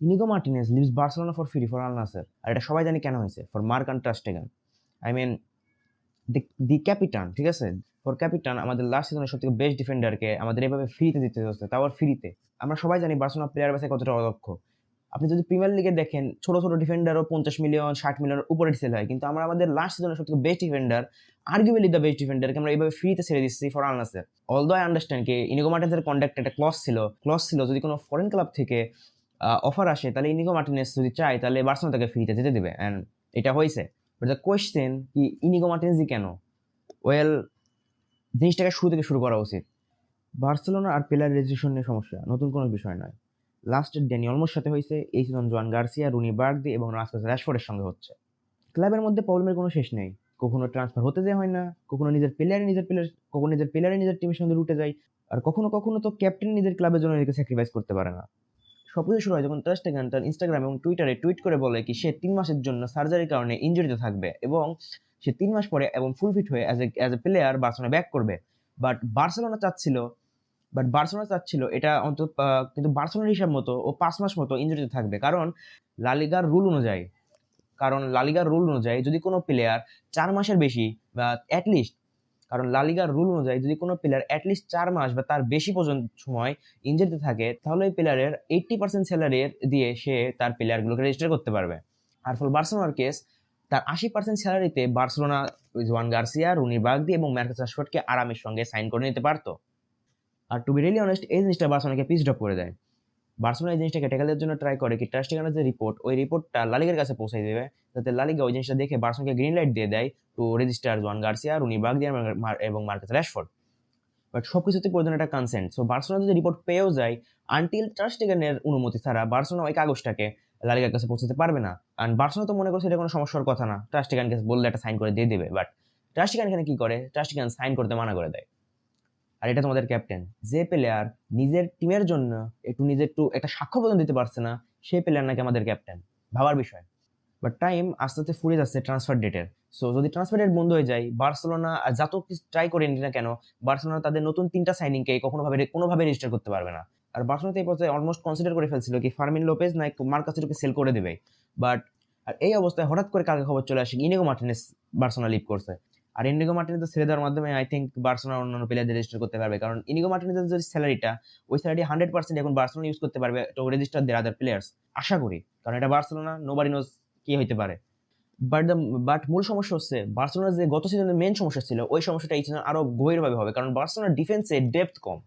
Inigo Martinez leaves Barcelona for free for Al Nassr. আর এটা সবাই জানি কেন হয়েছে, ফর মার্ক অ্যান্ড টার স্টেগেন। আই মিন দি ক্যাপিটান, ঠিক আছে, ফর ক্যাপিটান আমাদের লাস্ট সিজনের সবথেকে বেস্ট ডিফেন্ডারকে আমাদের এভাবে ফ্রিতে দিতে হচ্ছে, তাও আবার ফ্রিতে। আমরা সবাই জানি বার্সেলোনা প্লেয়ার বেসে কতটা অদক্ষ। আপনি যদি প্রিমিয়ার লিগে দেখেন, ছোট ছোট ডিফেন্ডারও 50 মিলিয়ন 60 মিলিয়নের উপরে সেল হয়, কিন্তু আমরা আমাদের লাস্ট সিজনের সবথেকে best defender, arguably the best ডিফেন্ডারকে আমরা এইভাবে ফ্রিতে ছেড়ে দিচ্ছি for Al Nassr. Although I understand কি ইনিগো মার্টিনেজের কন্ট্রাক্টে একটা ক্লজ ছিল যদি কোনো ফরেন ক্লাব থেকে অফার আসে, তাহলে ইনিগো মার্টিনেজ যদি চায় তাহলে বার্সেলোনা তাকে ফ্রিতে যেতে দেবে, অ্যান্ড এটা হয়েছে। বাট দ্য কোয়েশ্চেন কি ইনিগো মার্টিনেজই কেন? ওয়েল, জিনিসটাকে শুরু থেকে শুরু করা উচিত। বার্সেলোনা আর প্লেয়ার রেজিস্ট্রেশন নিয়ে সমস্যা নতুন কোনো বিষয় নয়। লাস্টের ড্যানি অলমোর সাথে হয়েছে, এই সিজন জোয়ান গার্সিয়া, রুনি বার্গদি এবং মার্কাস রাশফোর্ডের সঙ্গে হচ্ছে। ক্লাবের মধ্যে প্রবলেমের কোনো শেষ নেই। কখনো ট্রান্সফার হতে দেওয়া হয় না, কখনো নিজের প্লেয়ারে নিজের টিমের সঙ্গে রুটে যায়, আর কখনো কখনো তো ক্যাপ্টেন নিজের ক্লাবের জন্য নিজেকে স্যাক্রিফাইস করতে পারে না। সবকিছু শুরু হয় যখন টার স্টেগেন তার ইনস্টাগ্রাম এবং টুইটারে টুইট করে বলে কি সে 3 মাসের জন্য সার্জারির কারণে ইনজুরিতে থাকবে এবং সে 3 মাস পরে এবং ফুল ফিট হয়ে as a player Barcelona back করবে। বাট বার্সেলোনা চাচ্ছিল এটা অন্তত কিন্তু বার্সেলোনার হিসাব মতো ও 5 মাস মতো ইনজুরিতে থাকবে, লালিগার রুল অনুযায়ী লালিগার রুল অনুযায়ী যদি কোনো প্লেয়ার 4 মাসের বেশি বা অ্যাটলিস্ট কারণ লালিগার রুল অনুযায়ী যদি কোনো প্লেয়ার অ্যাটলিস্ট 4 মাস বা তার বেশি পর্যন্ত সময় ইনজুরিতে থাকে, তাহলে ওই প্লেয়ারের 80% স্যালারি দিয়ে সে তার প্লেয়ারগুলোকে রেজিস্টার করতে পারবে। আর ফল বার্সেলোনার কেস, তার 80% স্যালারিতে বার্সেলোনা জোয়ান গার্সিয়া, রুনি বার্গদি এবং মার্কাস রাশফোর্ডকে আরামের সঙ্গে সাইন করে নিতে পারতো। আর টু বি রিয়েলি অনেস্ট, এই জিনিসটা বার্সেলোনাকে পিস ড্রপ করে দেয়। বার্সেলোনা এই জিনিসটাকে ট্যাকল দেওয়ার জন্য ট্রাই করে কি টার স্টেগেনের যে রিপোর্ট, ওই রিপোর্টটা লালিগার কাছে পৌঁছে দেবে, যাতে লালিগা ওই জিনিসটা দেখে বার্সেলোনাকে গ্রিন লাইট দিয়ে দেয় টু রেজিস্টার জোয়ান গার্সিয়া, রুনি বার্গদি এবং মার্কাস রাশফোর্ড। বাট সবকিছুতে প্রয়োজন একটা কনসেন্ট। সো বার্সেলোনা যদি রিপোর্ট পেয়েও যায়, আনটিল টার স্টেগেনের অনুমতি ছাড়া বার্সেলোনা ওই কাগজটাকে লালিগার কাছে পৌঁছাতে পারবে না। কারণ বার্সেলোনা তো মনে করছে এটা কোনো সমস্যার কথা না, টার স্টেগেনকে বললে একটা সাইন করে দিয়ে দেবে। বাট টার স্টেগেন এখানে কি করে, টার স্টেগেন সাইন করতে মানা করে দেয়। আর এটা তোমাদের ক্যাপ্টেন, যে প্লেয়ার নিজের টিমের জন্য একটু একটা সাক্ষ্য পর্যন্ত দিতে পারছে না, সেই প্লেয়ার নাকি আমাদের ক্যাপ্টেন, ভাবার বিষয়। বাট টাইম আস্তে আস্তে ফুরিয়ে যাচ্ছে ট্রান্সফার ডেটের। সো যদি ট্রান্সফার ডেট বন্ধ হয়ে যায়, বার্সেলোনা যত কিছু ট্রাই করে নি না কেন, বার্সেলোনা তাদের নতুন 3টা সাইনিংকে কোনোভাবে রেজিস্টার করতে পারবে না। আর বার্সেলোনা এই পর্যায়ে অলমোস্ট কনসিডার করে ফেলছিল কি ফার্মিন লোপেজ না মার্কাসেরকে সেল করে দেবে। বাট আর এই অবস্থায় হঠাৎ করে কালকে খবর চলে আসে ইনিগো মার্টিনেজ বার্সেলোনা লিভ করছে। আর ইনিগো মার্টিনেজ ছেড়ে দেওয়ার মাধ্যমে আই থিঙ্ক বার্সেলোনা অন্যান্য প্লেয়ারদের রেজিস্টার করতে পারবে, কারণ ইনিগো মার্টিনেজের যে স্যালারিটা, ওই স্যালারি 100% এখন বার্সেলোনা ইউজ করতে পারবে to register their other players, আশা করি। কারণ এটা বার্সেলোনা, নোবডি নোজ কি হইতে পারে। বাট মূল সমস্যা হচ্ছে বার্সেলোনার যে গত সিজনের মেন সমস্যা ছিল, ওই সমস্যাটা এই সিজন আরো গভীরভাবে হবে, কারণ বার্সেলোনার ডিফেন্সে ডেপথ কম।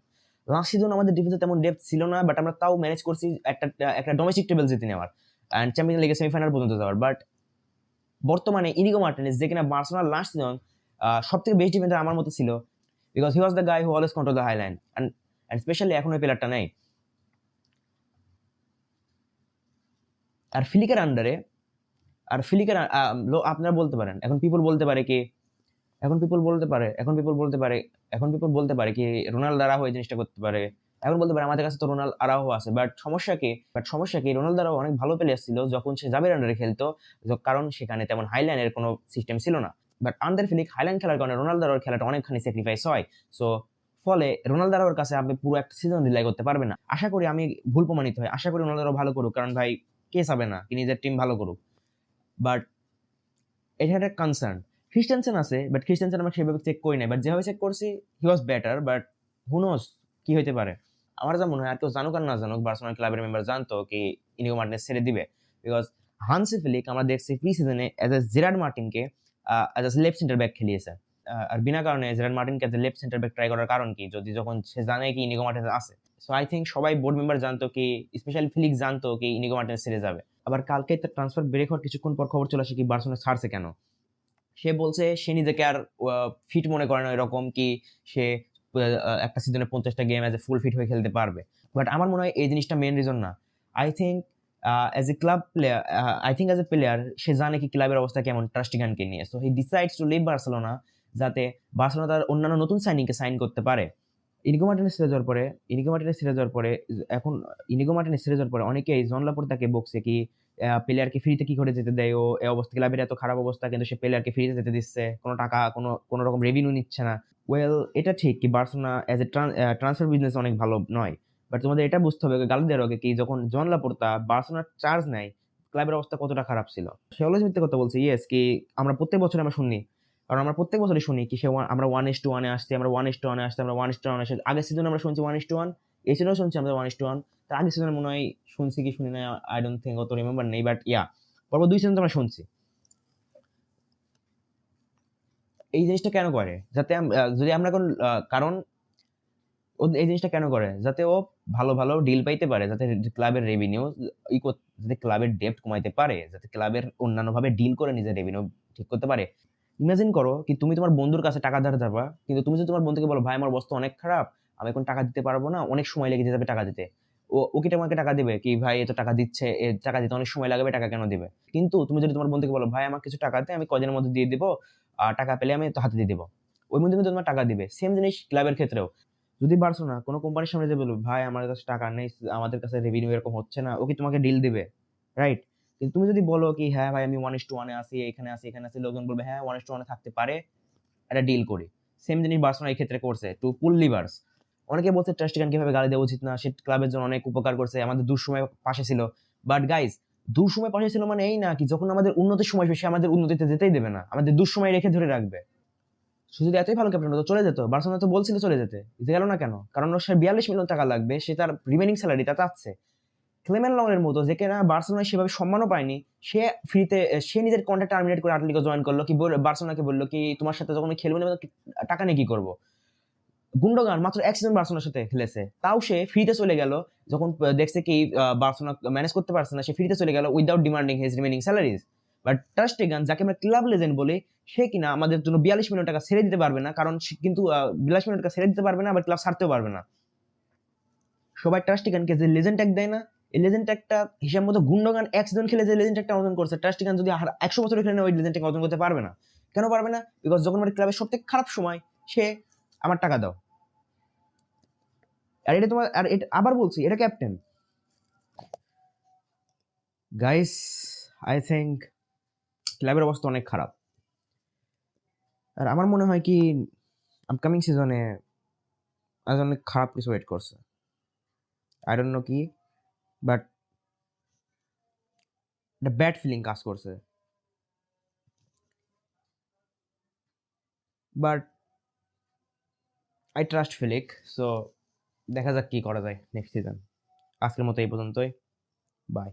লাস্ট সিজন আমাদের ডিফেন্সে তেমন ডেপথ ছিল না, বাট আমরা তাও ম্যানেজ করছি একটা ডোমেস্টিক টেবিল জিতে নেওয়ার অ্যান্ড চ্যাম্পিয়ন লিগের সেমিফাইনাল পর্যন্ত যাওয়ার। বাট বর্তমানে ইনিগো মার্টিনেজ, যে কিনা বার্সেলোনার লাস্ট সিজন সব থেকে বেস্ট ডিফেন্ডার আমার মতো ছিল, because he was the guy who always control the Highline, and specially এখন ওই প্লেয়ারটা নেই। আর ফিলিকের আন্ডারে আপনারা বলতে পারেন, এখন পিপল বলতে পারে কি রোনাল্ডো আরাহো এই জিনিসটা করতে পারে। এখন বলতে পারে আমাদের কাছে তো রোনাল্ডো আরাহো আছে, বাট সমস্যা কি রোনাল্ডো আরাহো অনেক ভালো প্লেয়ার ছিল যখন সে জাবির আন্ডারে খেলতো, কারণ সেখানে তেমন হাইলাইনের কোনো সিস্টেম ছিল না। বাট আন্ডার ফিলিক হাইলাইন খেলার কারণে রোনাল্ডো আরাহোর খেলাটা অনেকখানি স্যাক্রিফাইস হয়। সো ফলে রোনাল্ডো আরাহোর কাছে আপনি পুরো একটা সিজন রিলাই করতে পারবেন না। আশা করি আমি ভুল প্রমাণিত হয়, আশা করি রোনাল্ডো আরাহো ভালো করুক, কারণ ভাই কে চাবে না কি নিজের টিম ভালো করুক। বাট এটা একটা কনসার্ন। খ্রিস্টানসেন আছে, বাট খ্রিস্টানসেন আমরা সেভাবে চেক করি নাই, বাট যেভাবে চেক করছি হি ওয়াজ বেটার। বাট হু নোস কি হইতে পারে। আমার যা মনে হয়, আর কেউ জানুক আর না জানুক, বার্সেলোনা ক্লাবের মেম্বার জানতো কি ইনিগো মার্টিনেজ ছেড়ে দিবে, বিকজ হান্সি ফ্লিক আমরা দেখছি প্রি সিজনে এজ এ জেরার্ড মার্টিনকে as a left centre back খেলিয়েছে। আর বিনা কারণে জেরার্ড মার্টিনকে as a left centre back try করার কারণ কি, যখন সে জানে কি ইনিগো মার্টিনেজ আছে। সো আই থিঙ্ক সবাই বোর্ড মেম্বার জানতো কি, স্পেশালি ফিলিক জানতো কি ইনিগো মার্টিনেজ ছেড়ে যাবে। আবার কালকে তার ট্রান্সফার ব্রেক হওয়ার কিছুক্ষণ পর খবর চলে আসে কি বার্সেলোনা ছাড়ছে কেন। সে বলছে সে নিজেকে আর ফিট মনে করে না, এরকম কি সে একটা সিজনে 50টা game as a full fit হয়ে খেলতে পারবে। বাট আমার মনে হয় এই জিনিসটা মেন রিজন না। I think as a club player, as a player সে জানে কি ক্লাবের অবস্থা কেমন ট্রাস্টিগানকে নিয়ে। So he decides to leave Barcelona, যাতে বার্সেলোনা তার অন্যান্য নতুন সাইনিংকে সাইন করতে পারে। ইনিগো মার্টিনেজ ছেড়ে যাওয়ার পরে এখন ইনিগো মার্টিনেজ ছেড়ে যাওয়ার পরে অনেকেই জন লাপোর্তাকে বকছে কি প্লেয়ারকে ফ্রিতে কি করে যেতে দেয়, ও এই অবস্থা, ক্লাবের এত খারাপ অবস্থা কিন্তু সে প্লেয়ারকে ফ্রিতে যেতে দিচ্ছে, কোনো টাকা কোনো রকম রেভিনিউ নিচ্ছে না। ওয়েল, এটা ঠিক কি Barcelona as a transfer business অনেক ভালো নয়, বাট তোমাদের এটা বুঝতে হবে গালি দেওয়ার আগে কি যখন জন লাপোর্তা বার্সেলোনার চার্জ নেয় ক্লাবের অবস্থা কতটা খারাপ ছিল। সে অলওয়েজ মিথ্যে কথা বলছে, ইয়েস কি আমরা প্রত্যেক বছর আমরা শুনি, কারণ আমরা প্রত্যেক বছরই শুনি কি আমরা 1:1 আসছি, আমরা 1:1 আসছি, আমরা 1:1 আসছি। আগের সিজনে আমরা শুনছি 1:1, এই সিজনেও শুনছি আমরা 1:1। তার আগের সিজনে মনে হয় শুনছি কি শুনি না, আই ডোন্ট থিঙ্ক, অত রিমেম্বার নেই, বাট ইয়া পরপর 2 সিজন তো আমরা শুনছি। এই জিনিসটা কেন করে? যাতে যদি আমরা এখন কারণ ও এই জিনিসটা কেন করে? যাতে ও ভালো, ভালো ডিল পাইতে পারে, যাতে ক্লাবের রেভিনিউ যাতে ক্লাবের ডেপ্ট কমাইতে পারে, যাতে ক্লাবের অন্যান্যভাবে ডিল করে নিজের রেভিনিউ ঠিক করতে পারে। ইমাজিন করো কি তুমি তোমার বন্ধুর কাছে টাকা ধার যাবা, কিন্তু তুমি যদি তোমার বন্ধুকে বলো ভাই আমার অবস্থা অনেক খারাপ, আমি এখন টাকা দিতে পারবো না, অনেক সময় লেগে যাবে টাকা দিতে। ও কি তোমাকে টাকা দিবে? কি ভাই এত টাকা দিচ্ছে, এ টাকা দিতে অনেক সময় লাগবে, টাকা কেন দিবে? কিন্তু তুমি যদি তোমার বন্ধুকে বলো ভাই আমার কিছু টাকা দে, আমি কদিনের মধ্যে দিয়ে দিবো, টাকা পেলে আমি তো হাতে দিয়ে দিবো, ওই বন্ধু কিন্তু তোমার টাকা দিবে। সেম জিনিস ক্লাবের ক্ষেত্রেও। যদি বার্সেলোনা কোনো কোম্পানির সামনে যে বলবে ভাই আমার কাছে টাকা নেই, আমাদের কাছে রেভিনিউ এরকম হচ্ছে না, ও কি তোমাকে ডিল দিবে? রাইট? কিন্তু তুমি যদি বলো কি হ্যাঁ ভাই আমি 1:1 আছি, এখানে আছি, এখানে আছি, লোকজন বলবে হ্যাঁ 1:1 থাকতে পারে, একটা ডিল করি। সেম জিনিস বার্সেলোনা এই ক্ষেত্রে করছে টু পুল লিভার্স। অনেকে বলছে টার স্টেগেন কিভাবে গালি দেওয়া উচিত না, সে ক্লাবের জন্য অনেক উপকার করছে, আমাদের দুঃসময় পাশে ছিল। বাট গাইস, দুঃসময় পাশে ছিল মানে এই না কি যখন আমাদের উন্নতির সময় সে আমাদের উন্নতিতে যেতেই দেবে না, আমাদের দুঃসময় রেখে ধরে রাখবে। সে যদি এতই ভালো ক্যাপ্টেন হতো চলে যেত, বার্সেলোনা তো বলছিল চলে যেতে, গেল না কেন? কারণ ওর সে 42 মিলিয়ন টাকা লাগবে, সে তার রিমেনিং স্যালারিটা চাচ্ছে। ক্লেমেন লংয়ের মতো যে কিনা বার্সেলোনায় সেভাবে সম্মানও পায়নি, সে ফ্রিতে সে নিজের কন্ট্রাক্ট টার্মিনেট করে আটলেটিকো জয়েন করলো, কি বার্সেলোনাকে বললো কি তোমার সাথে যখন আমি খেলবো না টাকা নিয়ে কি করবো। গুন্ডোগান মাত্র 1 সিজন বার্সেলোনার সাথে খেলেছে, তাও সে ফ্রিতে চলে গেল যখন দেখছে কি বার্সেলোনা ম্যানেজ করতে পারছে না, সে ফ্রিতে চলে গেল without demanding his remaining salaries. But টার স্টেগান যাকে আমরা ক্লাব লেজেন্ড বলি, সে কিনা আমাদের জন্য 42 মিলিয়ন টাকা ছেড়ে দিতে পারবে না, কারণ কিন্তু 42 মিলিয়ন টাকা ছেড়ে দিতে পারবে না, আবার ক্লাব ছাড়তেও পারবে না। সবাই টার স্টেগানকে যে লেজেন্ড ট্যাগ দেয় না, এই লেজেন্ড ট্যাগটা হিসাব মতো গুন্ডোগান 1 সিজন খেলে যে লেজেন্ড ট্যাগটা অর্জন করছে, টার স্টেগান যদি 100 বছর খেলে ওই লেজেন্ড ট্যাগ অর্জন করতে পারবে না। কেন পারবে না? বিকজ যখন আমার ক্লাবের সবথেকে খারাপ সময় সে আমার টাকা দাও। আর এটা তোমার, আর এটা আবার বলছি এটা ক্যাপ্টেন। গাইস, আই থিঙ্ক ক্লাবের অবস্থা অনেক খারাপ। আর আমার মনে হয় কি আপকামিং সিজনে আজ অনেক খারাপ কিছু ওয়েট করছে, আই ডোন্ট নো কি, বাট একটা ব্যাড ফিলিং কাজ করছে। বাট আই ট্রাস্ট ফিলিক, সো দেখা যাক কি করা যায় নেক্সট সিজন। আজকের মতো এই পর্যন্তই, বাই।